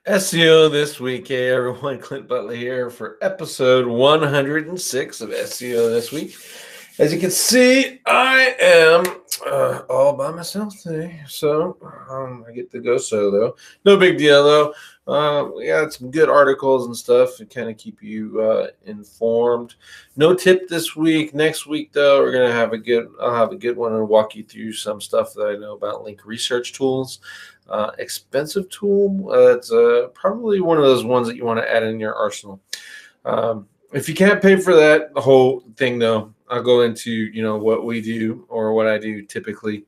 SEO this week. Hey everyone, Clint Butler here for episode 106 of SEO this week. As you can see, I am all by myself today, so I get to go solo. No big deal though. We got some good articles and stuff to kind of keep you informed. No tip this week. Next week though, we're gonna have I'll have a good one and walk you through some stuff that I know about link research tools. Expensive tool. It's probably one of those ones that you want to add in your arsenal. If you can't pay for that, the whole thing though, I'll go into what we do or what I do typically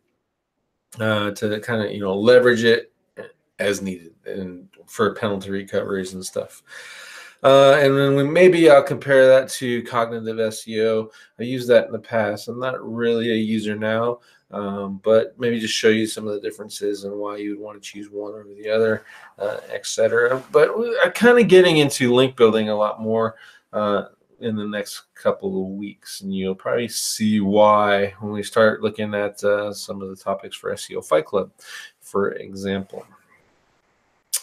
to kind of leverage it as needed and for penalty recoveries and stuff. And then maybe I'll compare that to cognitive SEO. I used that in the past. I'm not really a user now, but maybe just show you some of the differences and why you would want to choose one over the other, etc. But I'm kind of getting into link building a lot more in the next couple of weeks, and you'll probably see why when we start looking at some of the topics for SEO Fight Club, for example.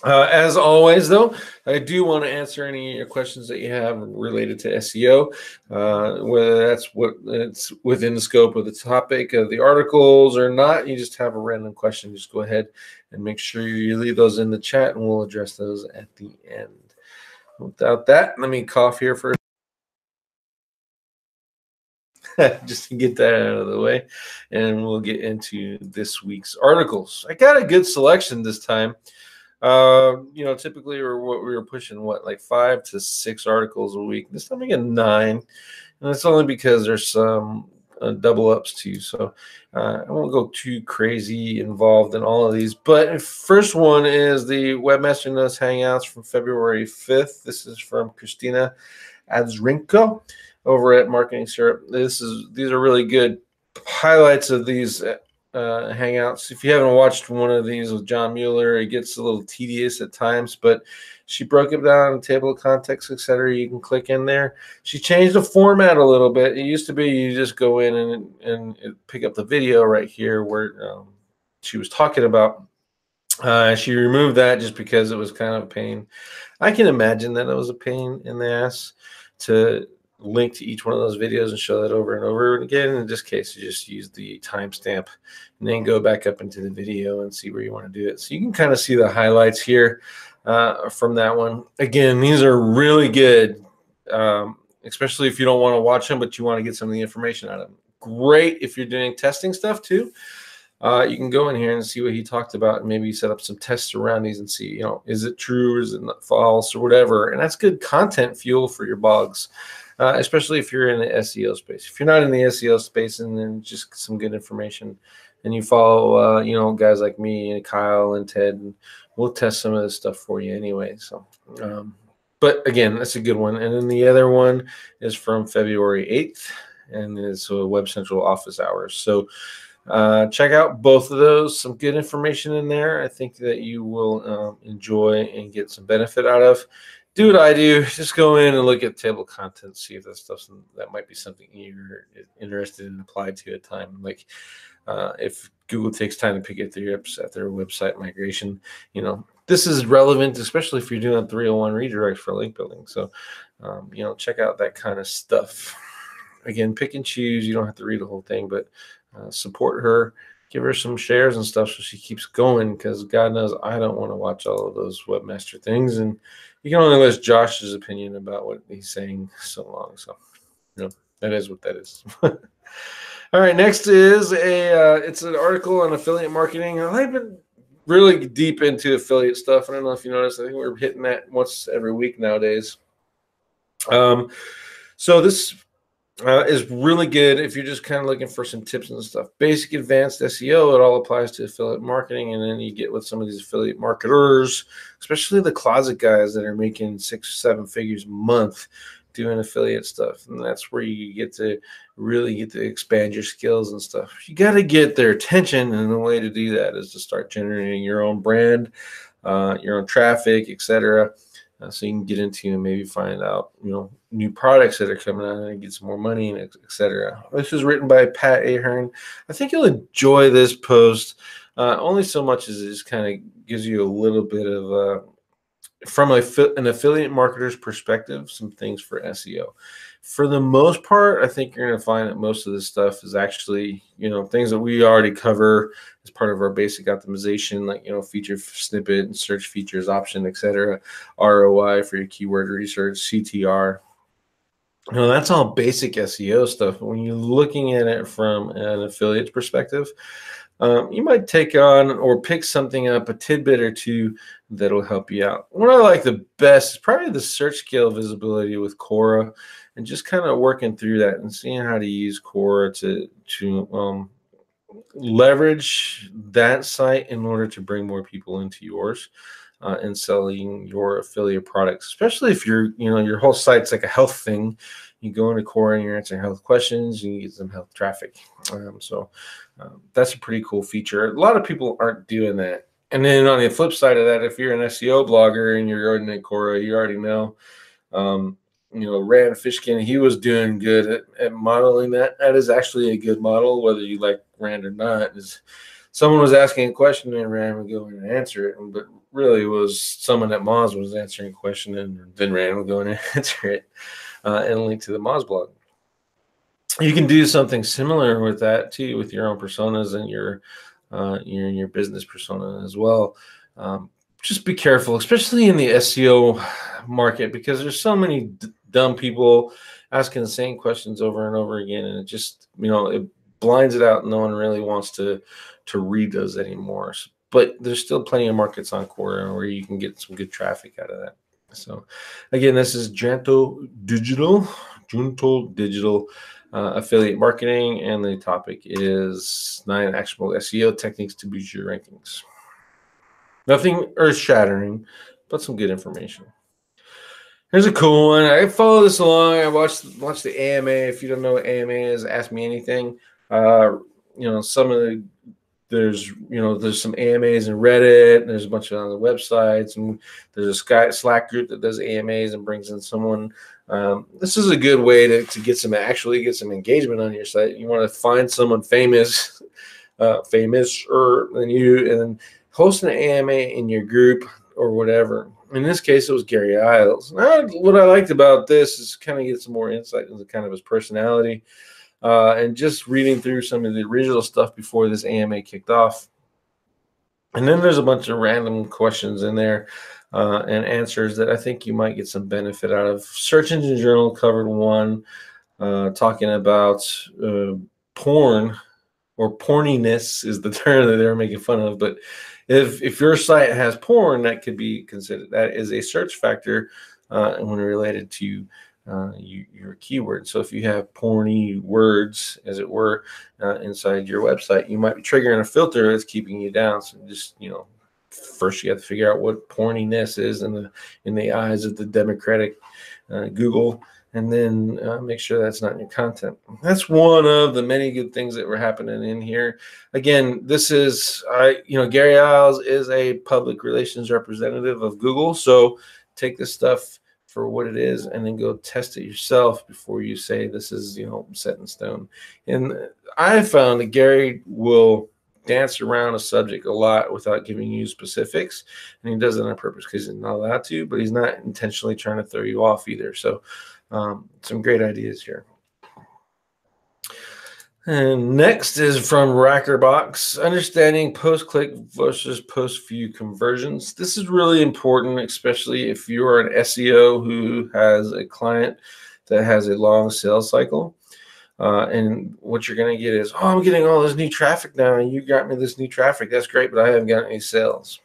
As always, though, I do want to answer any of your questions that you have related to SEO, whether that's it's within the scope of the topic of the articles or not. You just have a random question, just go ahead and make sure you leave those in the chat, and we'll address those at the end. Without that, let me cough here for just to get that out of the way, and we'll get into this week's articles. I got a good selection this time. Typically we were pushing like 5 to 6 articles a week. This time I get 9, and it's only because there's some double ups too. So I won't go too crazy involved in all of these. But first one is the Webmaster Knows Hangouts from February 5th. This is from Christina Adzrinko over at Marketing Syrup. These are really good highlights of these hangouts. If you haven't watched one of these with John Mueller, it gets a little tedious at times, but she broke it down in table of context, etc. You can click in there. She changed the format a little bit. It used to be you just go in and pick up the video right here where she was talking about. She removed that just because it was kind of a pain. I can imagine that it was a pain in the ass to link to each one of those videos and show that over and over again. In this case, you just use the timestamp and then go back up into the video and see where you want to do it. So you can kind of see the highlights here from that one. Again, these are really good, especially if you don't want to watch them, but you want to get some of the information out of them. Great if you're doing testing stuff too. You can go in here and see what he talked about and maybe set up some tests around these and see, is it true, is it not false, or whatever. And that's good content fuel for your blogs. Especially if you're in the SEO space. If you're not in the SEO space and then just some good information, and you follow, guys like me and Kyle and Ted, and we'll test some of this stuff for you anyway. So, but again, that's a good one. And then the other one is from February 8th, and it's Web Central office hours. So check out both of those. Some good information in there. I think that you will enjoy and get some benefit out of. Do what I do. Just go in and look at table content, see if that might be something you're interested in, apply to at time. Like if Google takes time to pick at their website migration, this is relevant, especially if you're doing 301 redirect for link building. So, check out that kind of stuff. Again, pick and choose. You don't have to read the whole thing, but support her. Give her some shares and stuff so she keeps going, because God knows I don't want to watch all of those webmaster things, and you can only list Josh's opinion about what he's saying so long. So, that is what that is. All right, next is it's an article on affiliate marketing. I've been really deep into affiliate stuff. I don't know if you noticed. I think we're hitting that once every week nowadays. So this is really good if you're just kind of looking for some tips and stuff. Basic, advanced SEO, it all applies to affiliate marketing. And then you get with some of these affiliate marketers, especially the closet guys that are making 6 or 7 figures a month doing affiliate stuff. And that's where you really get to expand your skills and stuff. You got to get their attention, and the way to do that is to start generating your own brand, your own traffic, etc. so you can get into and maybe find out, new products that are coming out and get some more money, and etc. This was written by Pat Ahern. I think you'll enjoy this post, only so much as it just kind of gives you a little bit of from an affiliate marketer's perspective, some things for SEO. For the most part, I think you're going to find that most of this stuff is actually, things that we already cover as part of our basic optimization, like, feature snippet and search features option, etc. ROI for your keyword research, CTR. That's all basic SEO stuff. When you're looking at it from an affiliate's perspective, you might take on or pick something up, a tidbit or two that'll help you out. What I like the best is probably the search scale visibility with Quora, and just kind of working through that and seeing how to use Quora to leverage that site in order to bring more people into yours and selling your affiliate products. Especially if your whole site's like a health thing. You go into Quora and you're answering health questions, and you get some health traffic. So that's a pretty cool feature. A lot of people aren't doing that. And then on the flip side of that, if you're an SEO blogger and you're already in Quora, you already know, Rand Fishkin, he was doing good at modeling that. That is actually a good model, whether you like Rand or not. Is someone was asking a question and Rand would go in and answer it, but really it was someone at Moz was answering a question and then Rand would go in and answer it, and link to the Moz blog. You can do something similar with that too, with your own personas and your business persona as well. Just be careful, especially in the SEO market, because there's so many dumb people asking the same questions over and over again, and it just it blinds it out. And no one really wants to read those anymore. But there's still plenty of markets on Quora where you can get some good traffic out of that. So again, this is Junto Digital affiliate marketing, and the topic is 9 actionable SEO techniques to boost your rankings. Nothing earth-shattering, but some good information. Here's a cool one. I follow this along. I watched the AMA. If you don't know what AMA is, ask me anything. There's some AMAs in Reddit, and there's a bunch of on the websites, and there's a Slack group that does AMAs and brings in someone. This is a good way to get some engagement on your site. You want to find someone famous than you, and host an AMA in your group or whatever. In this case, it was Gary Illyes. What I liked about this is kind of get some more insight into kind of his personality, and just reading through some of the original stuff before this AMA kicked off. And then there's a bunch of random questions in there and answers that I think you might get some benefit out of. Search Engine Journal covered one, talking about porn, or porniness is the term that they're making fun of. But if your site has porn, that could be considered. That is a search factor when related to your keyword. So if you have porny words, as it were, inside your website, you might be triggering a filter that's keeping you down. So just first you have to figure out what porniness is in the eyes of the democratic Google, and then make sure that's not in your content. That's one of the many good things that were happening in here. Again, this is Gary Illyes is a public relations representative of Google, so take this stuff for what it is and then go test it yourself before you say this is set in stone. And I found that Gary will dance around a subject a lot without giving you specifics, and he does it on purpose because he's not allowed to, but he's not intentionally trying to throw you off either. So some great ideas here. And next is from Rackerbox, understanding post-click versus post-view conversions. This is really important, especially if you're an SEO who has a client that has a long sales cycle. And what you're going to get is, I'm getting all this new traffic now, and you got me this new traffic. That's great, but I haven't got any sales.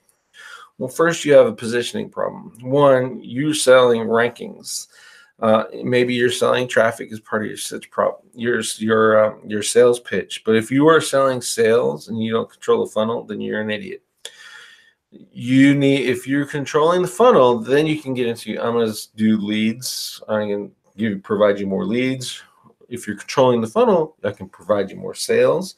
Well, first you have a positioning problem. One, you're selling rankings. Maybe you're selling traffic as part of your sales pitch. But if you are selling sales and you don't control the funnel, then you're an idiot. If you're controlling the funnel, then you can get into, I'm going to do leads. I can provide you more leads. If you're controlling the funnel, I can provide you more sales.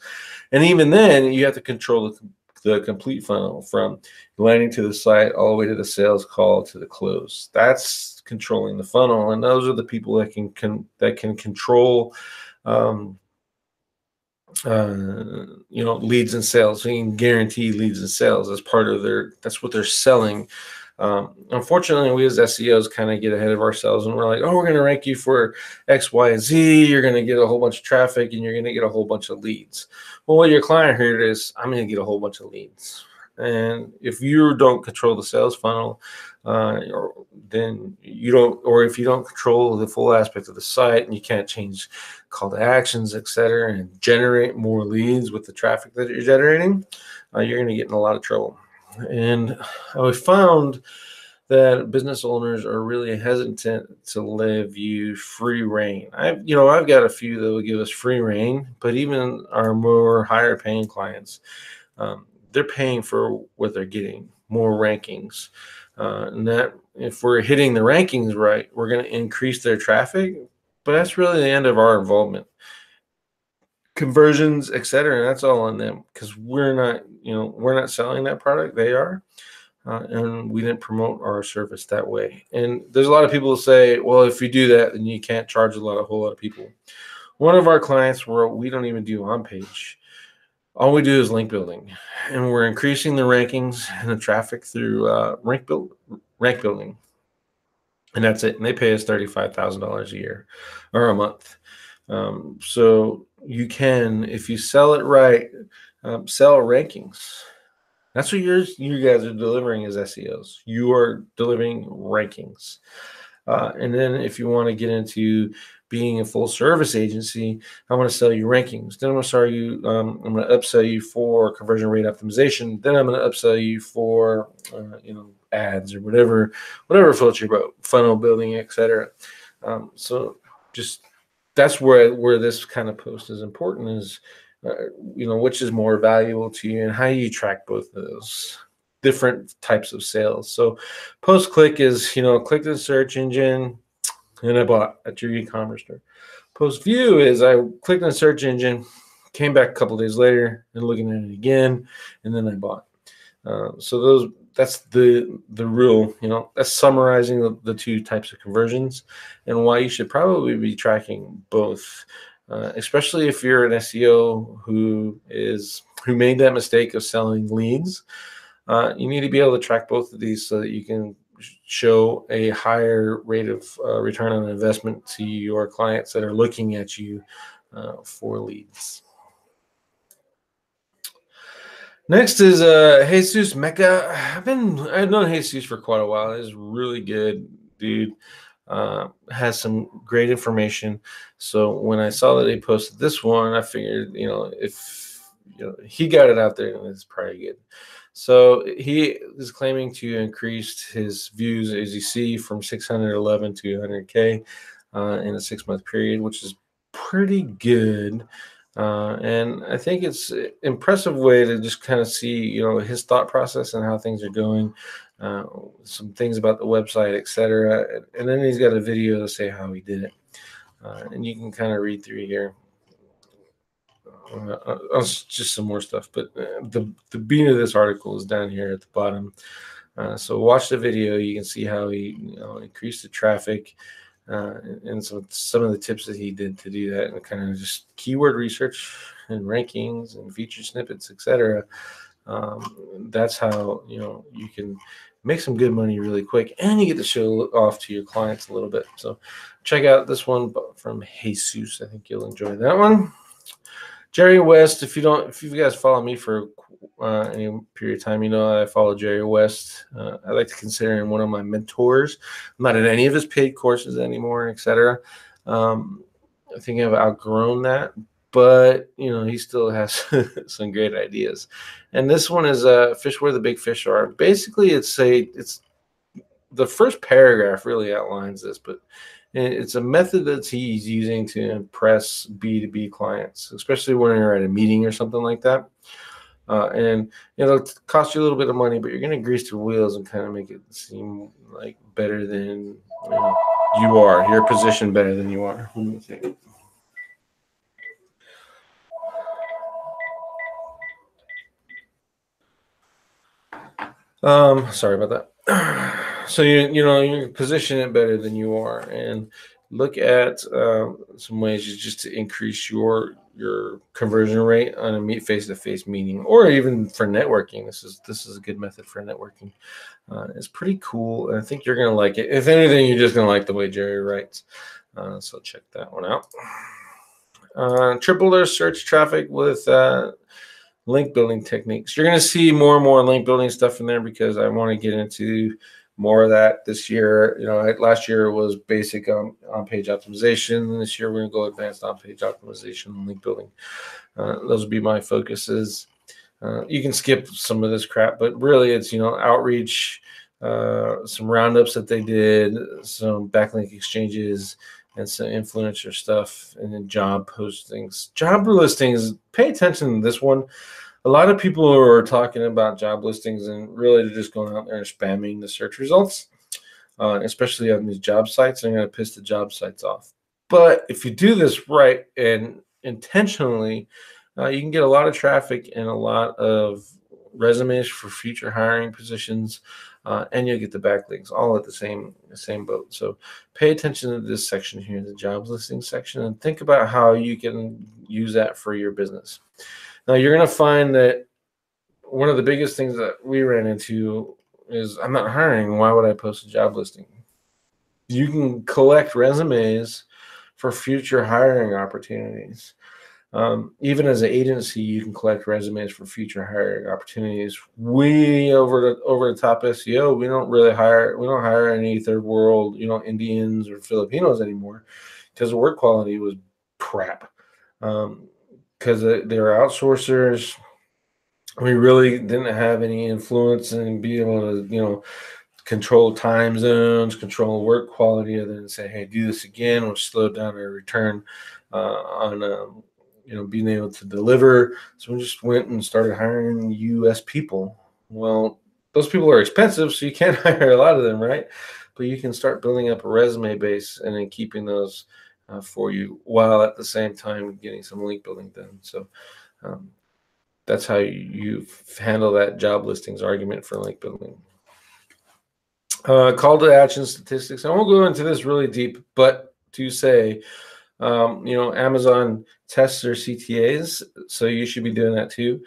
And even then, you have to control the complete funnel from landing to the site all the way to the sales call to the close. That's controlling the funnel, and those are the people that can control leads and sales. They can guarantee leads and sales as part of that's what they're selling. Unfortunately, we as SEOs kind of get ahead of ourselves, and we're like, oh, we're going to rank you for X, Y, and Z. You're going to get a whole bunch of traffic, and you're going to get a whole bunch of leads. Well, what your client heard is, I'm going to get a whole bunch of leads. And if you don't control the sales funnel, then you don't, or if you don't control the full aspect of the site, and you can't change call to actions, etc., and generate more leads with the traffic that you're generating, you're going to get in a lot of trouble. And I found that business owners are really hesitant to give you free reign. I've got a few that will give us free reign, but even our more higher paying clients, they're paying for what they're getting, more rankings. And that if we're hitting the rankings right, we're going to increase their traffic, but that's really the end of our involvement. Conversions, etc., that's all on them, because we're not selling that product. They are. And we didn't promote our service that way. And there's a lot of people who say, well, if you do that, then you can't charge a whole lot of people. One of our clients, we don't even do on page. All we do is link building, and we're increasing the rankings and the traffic through rank building, and that's it. And they pay us $35,000 a year or a month. So you can, if you sell it right, sell rankings. That's what you guys are delivering as SEOs. You are delivering rankings. And then if you want to get into being a full service agency, I want to sell you rankings. Then I'm going to upsell you for conversion rate optimization. Then I'm going to upsell you for, ads or whatever floats your boat, funnel building, etc. So just that's where this kind of post is important, is which is more valuable to you, and how you track both of those different types of sales. So post click is, click the search engine and I bought at your e-commerce store. Post view is I clicked on the search engine, came back a couple days later and looking at it again, and then I bought. So that's the real, that's summarizing the two types of conversions, and why you should probably be tracking both. Especially if you're an SEO who made that mistake of selling leads, you need to be able to track both of these so that you can show a higher rate of return on investment to your clients that are looking at you for leads. Next is Jesus Mecca. I've known Jesus for quite a while. He's really good dude. Has some great information. So when I saw that he posted this one, I figured, if he got it out there, it's probably good. So he is claiming to increase his views, as you see, from 611 to 100K in a 6-month period, which is pretty good. And I think it's an impressive way to just kind of see, his thought process and how things are going. Some things about the website, etc. And then he's got a video to say how he did it. And you can kind of read through here. Just some more stuff, but the beat of this article is down here at the bottom. So watch the video. You can see how he increased the traffic and some of the tips that he did to do that, and kind of just keyword research and rankings and feature snippets, etc. That's how you can make some good money really quick, and you get to show off to your clients a little bit. So check out this one from Jesus. I think you'll enjoy that one. Jerry West, if you guys follow me for any period of time, I follow Jerry West. I like to consider him one of my mentors. I'm not in any of his paid courses anymore, etc. I think I've outgrown that, but he still has some great ideas. And this one is fish where the big fish are. Basically, it's the first paragraph really outlines this, but it's a method that he's using to impress B2B clients, especially when you're at a meeting or something like that. And it'll cost you a little bit of money, but you're going to grease the wheels and kind of make it seem like better than you are. You're positioned better than you are. Let me see. Sorry about that. So you position it better than you are, and look at some ways just to increase your conversion rate on a face-to-face meeting, or even for networking. This is a good method for networking. It's pretty cool, and I think you're gonna like it. If anything, you're just gonna like the way Jerry writes. So check that one out. Triple their search traffic with link building techniques. You're going to see more and more link building stuff in there because I want to get into more of that this year. Last year was basic on-page optimization. This year we're going to go advanced on-page optimization and link building. Those will be my focuses. You can skip some of this crap, but really it's outreach, some roundups that they did, some backlink exchanges, and some influencer stuff, and then job postings, job listings. Pay attention to this one. A lot of people are talking about job listings, and really they're just going out there and spamming the search results, especially on these job sites. I'm going to piss the job sites off. But if you do this right and intentionally, you can get a lot of traffic and a lot of resumes for future hiring positions, and you'll get the backlinks all at the same boat. So pay attention to this section here, the jobs listing section, and think about how you can use that for your business. Now you're going to find that one of the biggest things that we ran into is, I'm not hiring. Why would I post a job listing? You can collect resumes for future hiring opportunities. Even as an agency, you can collect resumes for future hiring opportunities. We over the top SEO, we don't hire any third world, Indians or Filipinos anymore, because the work quality was crap. Because they were outsourcers. We really didn't have any influence and be able to, control time zones, control work quality, other than say, hey, do this again, or slow down our return on being able to deliver. So we just went and started hiring US people. Well, those people are expensive, so you can't hire a lot of them, right? But you can start building up a resume base and then keeping those for you, while at the same time getting some link building done. So that's how you handle that job listings argument for link building. Call to action statistics. I won't go into this really deep, but to say, Amazon tests their CTAs, so you should be doing that too.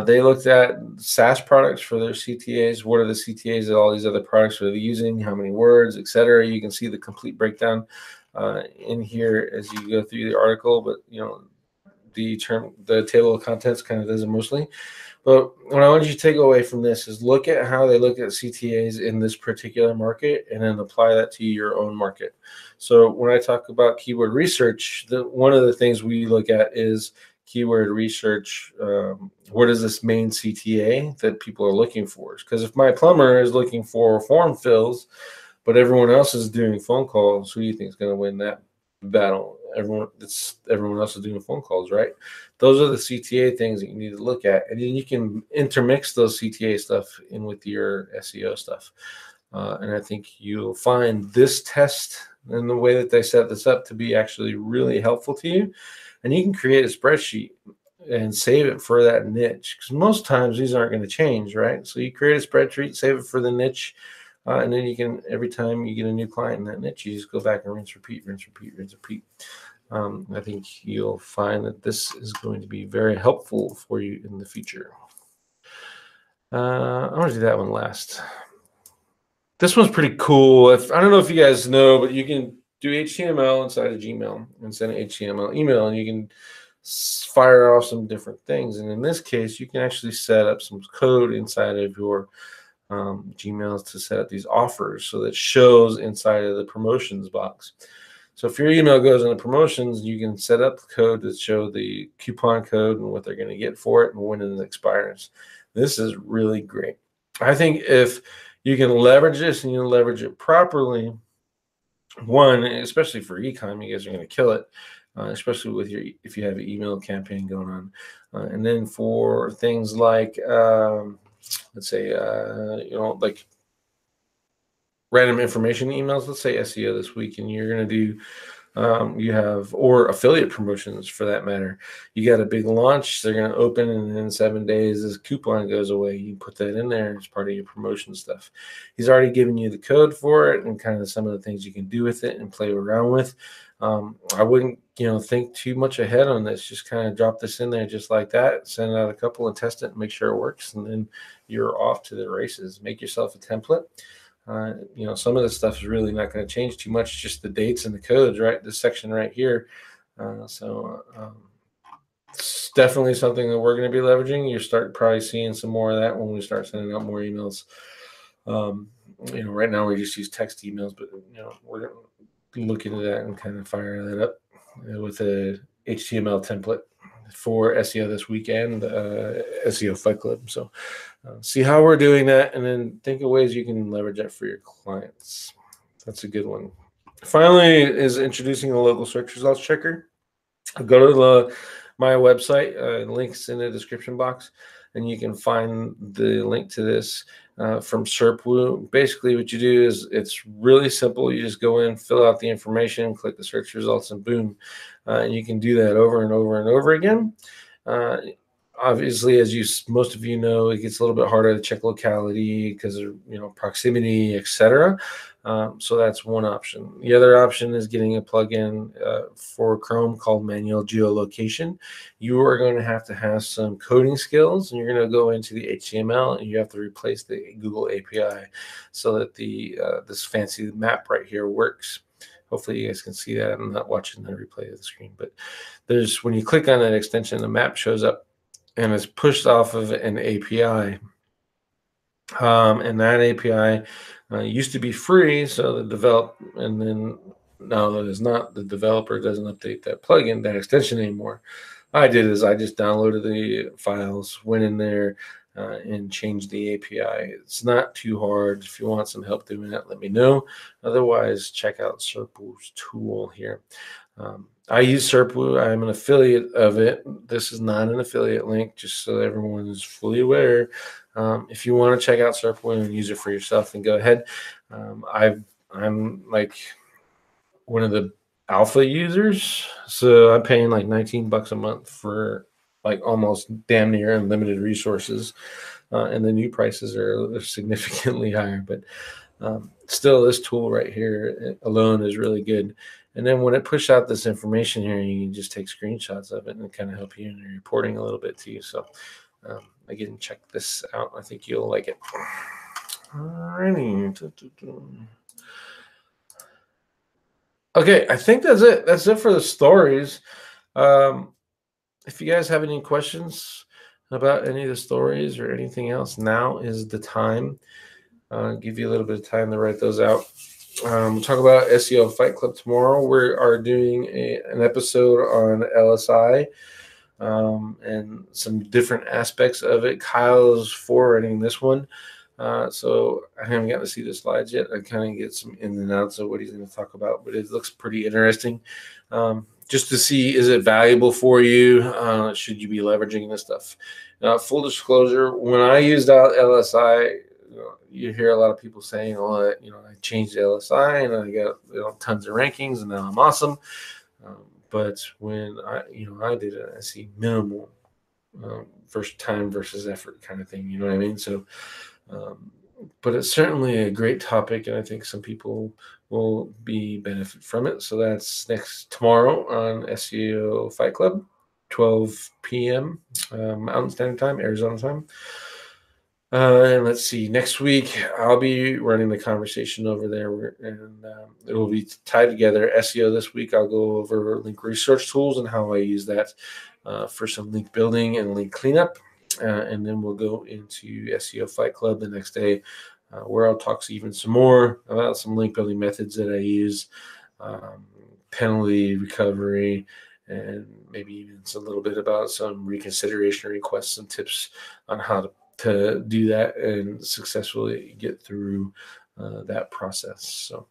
They looked at SaaS products for their CTAs. What are the CTAs that all these other products are using? How many words, etc. You can see the complete breakdown in here as you go through the article, but the table of contents kind of does it mostly. But what I want you to take away from this is look at how they look at CTAs in this particular market, and then apply that to your own market. So when I talk about keyword research, one of the things we look at is keyword research. What is this main CTA that people are looking for? Because if my plumber is looking for form fills, but everyone else is doing phone calls, who do you think is going to win that battle? Everyone else is doing phone calls, right? Those are the CTA things that you need to look at, and then you can intermix those CTA stuff in with your SEO stuff. And I think you'll find this test and the way that they set this up to be actually really helpful to you. And you can create a spreadsheet and save it for that niche, because most times these aren't going to change, right? So you create a spreadsheet, save it for the niche. And then you can, every time you get a new client in that niche, you just go back and rinse, repeat, rinse, repeat, rinse, repeat. I think you'll find that this is going to be very helpful for you in the future. I'm going to do that one last. This one's pretty cool. I don't know if you guys know, but you can do HTML inside of Gmail and send an HTML email, and you can fire off some different things. And in this case, you can actually set up some code inside of your Gmails to set up these offers, so that shows inside of the promotions box. So if your email goes into promotions, you can set up the code to show the coupon code and what they're going to get for it and when it expires. This is really great. I think if you can leverage this and you leverage it properly, one, especially for e-com, you guys are going to kill it, especially with if you have an email campaign going on. And then for things like let's say, like random information emails, let's say SEO this week, and you're going to do You have, or affiliate promotions for that matter. You got a big launch, they're going to open, and in 7 days, this coupon goes away. You put that in there as part of your promotion stuff. He's already given you the code for it and kind of some of the things you can do with it and play around with. I wouldn't, think too much ahead on this. Just kind of drop this in there just like that, send out a couple and test it and make sure it works. And then you're off to the races. Make yourself a template. Some of this stuff is really not going to change too much, just the dates and the codes, right? This section right here. It's definitely something that we're going to be leveraging. You start probably seeing some more of that when we start sending out more emails. Right now we just use text emails, but we're going to look into that and kind of fire that up with a HTML template for SEO this weekend, SEO Fight Club. So see how we're doing that, and then think of ways you can leverage that for your clients. That's a good one. Finally is introducing the local search results checker. Go to my website, links in the description box, and you can find the link to this from SERPWoo. Basically what you do is it's really simple. You just go in, fill out the information, click the search results, and boom. And you can do that over and over and over again. Obviously, as most of you know, it gets a little bit harder to check locality because of proximity, etc. So that's one option. The other option is getting a plugin for Chrome called Manual Geolocation. You are going to have some coding skills, and you're going to go into the HTML, and you have to replace the Google API so that this fancy map right here works. Hopefully you guys can see that. I'm not watching the replay of the screen, but when you click on that extension, the map shows up and it's pushed off of an API. And that API used to be free, so now that it's not, the developer doesn't update that plugin, that extension anymore. I just downloaded the files, went in there, and changed the API. It's not too hard. If you want some help doing that, let me know. Otherwise, check out SERPWoo's tool here. I use SERPWoo. I'm an affiliate of it. This is not an affiliate link, just so everyone is fully aware. If you want to check out SERPWoo and use it for yourself, then go ahead. I'm like one of the alpha users, so I'm paying like $19 a month for like almost damn near unlimited resources, and the new prices are significantly higher. But still, this tool right here alone is really good. And then when it pushes out this information here, you can just take screenshots of it and kind of help you in your reporting a little bit too. So again, check this out. I think you'll like it. Alrighty. Okay, I think that's it. That's it for the stories. If you guys have any questions about any of the stories or anything else, now is the time. Give you a little bit of time to write those out. We'll talk about SEO Fight Club tomorrow. We are doing an episode on LSI and some different aspects of it. Kyle's forwarding this one. So I haven't gotten to see the slides yet. I kind of get some ins and outs of what he's going to talk about, but it looks pretty interesting. Just to see, is it valuable for you? Should you be leveraging this stuff? Full disclosure, when I used out LSI, you hear a lot of people saying, "Oh, I changed the LSI and I got tons of rankings and now I'm awesome." But when I did it, I see minimal first time versus effort kind of thing. You know what I mean? So, but it's certainly a great topic, and I think some people will benefit from it. So that's tomorrow on SEO Fight Club, 12 p.m. Mountain Standard Time, Arizona time. And let's see, next week I'll be running the conversation over there, and it will be tied together. SEO this week, I'll go over link research tools and how I use that for some link building and link cleanup. And then we'll go into SEO Fight Club the next day, where I'll talk even some more about some link building methods that I use, penalty recovery, and maybe even a little bit about some reconsideration requests and tips on how to do that and successfully get through that process. So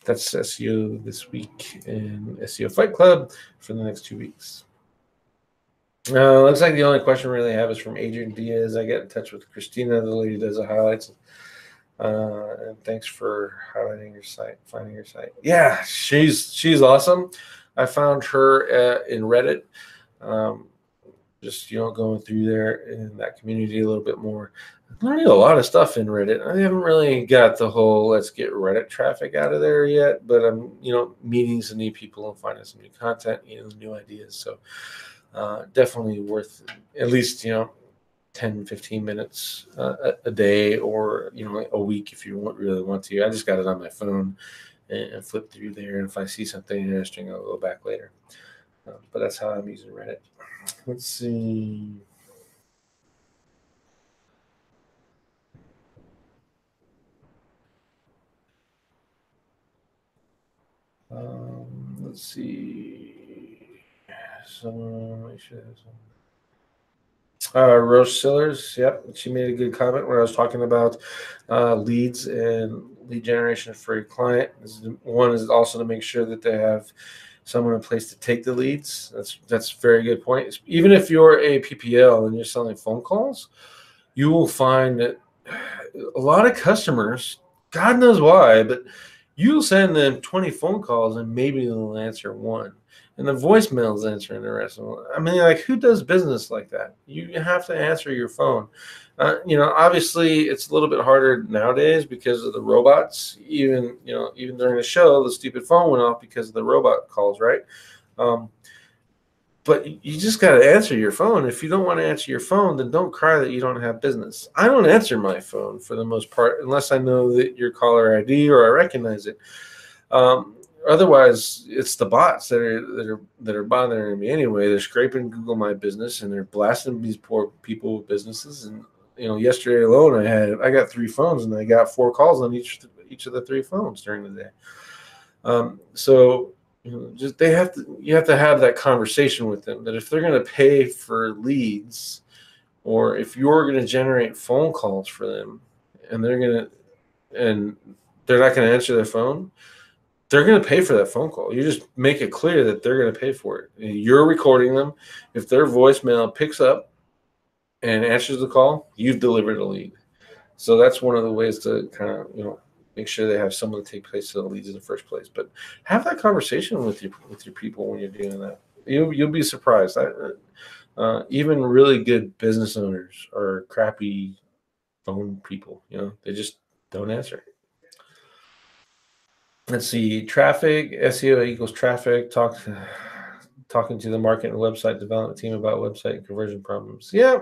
that's SEO this week and SEO Fight Club for the next 2 weeks. Looks like the only question we really have is from Adrian Diaz. I get in touch with Christina, the lady who does the highlights. And thanks for highlighting your site, finding your site. Yeah, she's awesome. I found her in Reddit. Um, just going through there in that community a little bit more. I'm learning a lot of stuff in Reddit. I haven't really got the whole let's get Reddit traffic out of there yet, but I'm meeting some new people and finding some new content, new ideas. So definitely worth at least 10, 15 minutes a day, or a week if you really want to. I just got it on my phone and flip through there, and if I see something interesting, I'll go back later. But that's how I'm using Reddit. Let's see. Let's see. Someone should have some. Rose Sillers, yep, she made a good comment when I was talking about leads and lead generation for your client. One is also to make sure that they have someone in place to take the leads. That's a very good point. Even if you're a PPL and you're selling phone calls, you will find that a lot of customers, God knows why, but you'll send them 20 phone calls and maybe they'll answer one. And the voicemail's answering the rest of them. I mean, like, who does business like that? You have to answer your phone. Obviously, it's a little bit harder nowadays because of the robots. Even during the show, the stupid phone went off because of the robot calls, right? But you just got to answer your phone. If you don't want to answer your phone, then don't cry that you don't have business. I don't answer my phone for the most part unless I know that your caller ID or I recognize it. Otherwise, it's the bots that are bothering me anyway. They're scraping Google My Business and they're blasting these poor people with businesses. And yesterday alone, I got 3 phones and I got 4 calls on each of the 3 phones during the day. So just you have to have that conversation with them that if they're going to pay for leads, or if you're going to generate phone calls for them, and they're not going to answer their phone, they're going to pay for that phone call. You just make it clear that they're going to pay for it. You're recording them. If their voicemail picks up and answers the call, you've delivered a lead. So that's one of the ways to kind of make sure they have someone to take place to the leads in the first place. But have that conversation with your people when you're doing that. You'll be surprised. Even really good business owners are crappy phone people. They just don't answer. Let's see. Traffic, SEO equals traffic. Talking to the market and website development team about website and conversion problems. Yeah,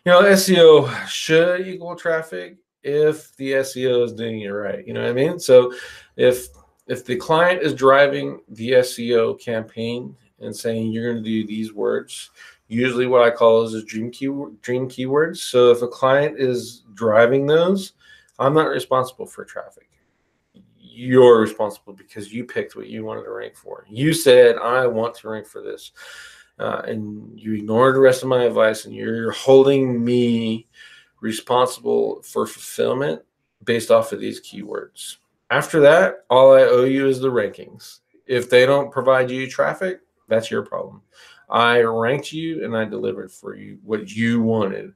SEO should equal traffic if the SEO is doing it right. You know what I mean? So if the client is driving the SEO campaign and saying you're going to do these words, usually what I call those is dream keywords. So if a client is driving those, I'm not responsible for traffic. You're responsible because you picked what you wanted to rank for. You said, I want to rank for this. And you ignored the rest of my advice, and you're holding me responsible for fulfillment based off of these keywords. After that, all I owe you is the rankings. If they don't provide you traffic, that's your problem. I ranked you and I delivered for you what you wanted.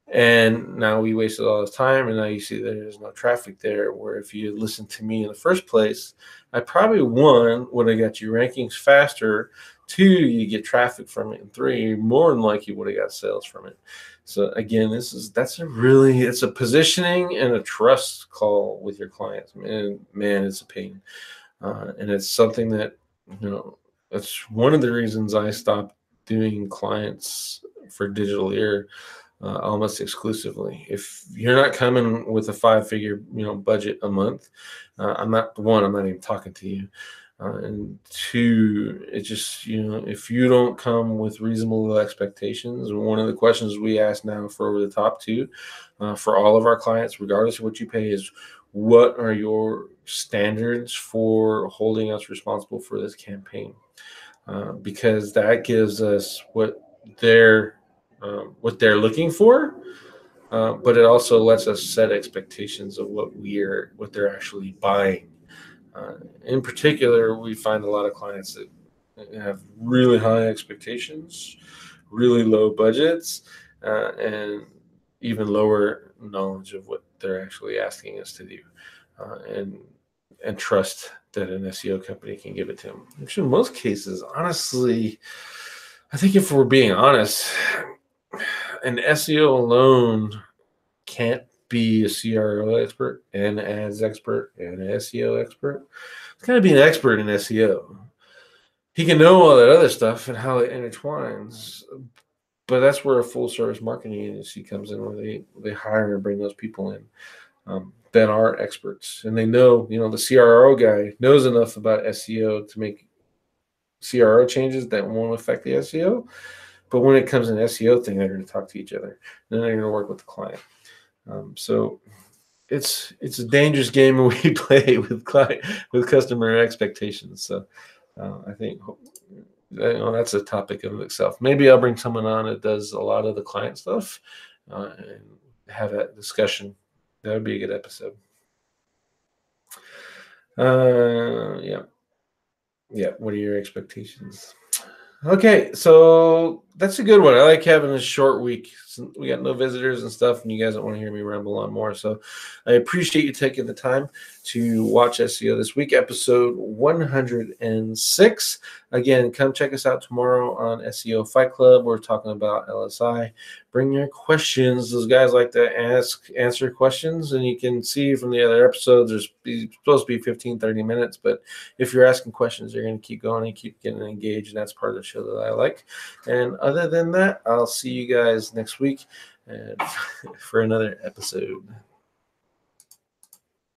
And now we wasted all this time, and now you see there's no traffic there. Where if you had listened to me in the first place, I probably, 1, would have got you rankings faster. 2, you get traffic from it. And 3, more than likely would have got sales from it. So again, it's a positioning and a trust call with your clients. Man, it's a pain, and it's something that that's one of the reasons I stopped doing clients for Digitaleer almost exclusively. If you're not coming with a 5-figure budget a month, I'm not even talking to you. And 2, it just if you don't come with reasonable expectations, one of the questions we ask now for over the top 2 for all of our clients, regardless of what you pay, is what are your standards for holding us responsible for this campaign? Because that gives us what they're looking for, but it also lets us set expectations of what they're actually buying. In particular, we find a lot of clients that have really high expectations, really low budgets, and even lower knowledge of what they're actually asking us to do, and trust that an SEO company can give it to them. Which in most cases, honestly, I think if we're being honest, an SEO alone can't be a CRO expert, an ads expert, and an SEO expert. It's got to be an expert in SEO. He can know all that other stuff and how it intertwines, but that's where a full service marketing agency comes in, where they hire and bring those people in that are experts, and they know, the CRO guy knows enough about SEO to make CRO changes that won't affect the SEO. But when it comes to an SEO thing, they're going to talk to each other, and then they're going to work with the client. So it's a dangerous game we play with customer expectations. So I think that's a topic of itself. Maybe I'll bring someone on that does a lot of the client stuff and have that discussion. That would be a good episode. Yeah. What are your expectations? Okay, so that's a good one. I like having a short week. We got no visitors and stuff, and you guys don't want to hear me ramble on more. So I appreciate you taking the time to watch SEO this week, episode 106. Again, come check us out tomorrow on SEO Fight Club. We're talking about LSI. Bring your questions. Those guys like to answer questions, and you can see from the other episodes, there's supposed to be 15, 30 minutes, but if you're asking questions, they're going to keep going and keep getting engaged, and that's part of the show that I like. And other than that, I'll see you guys next week for another episode.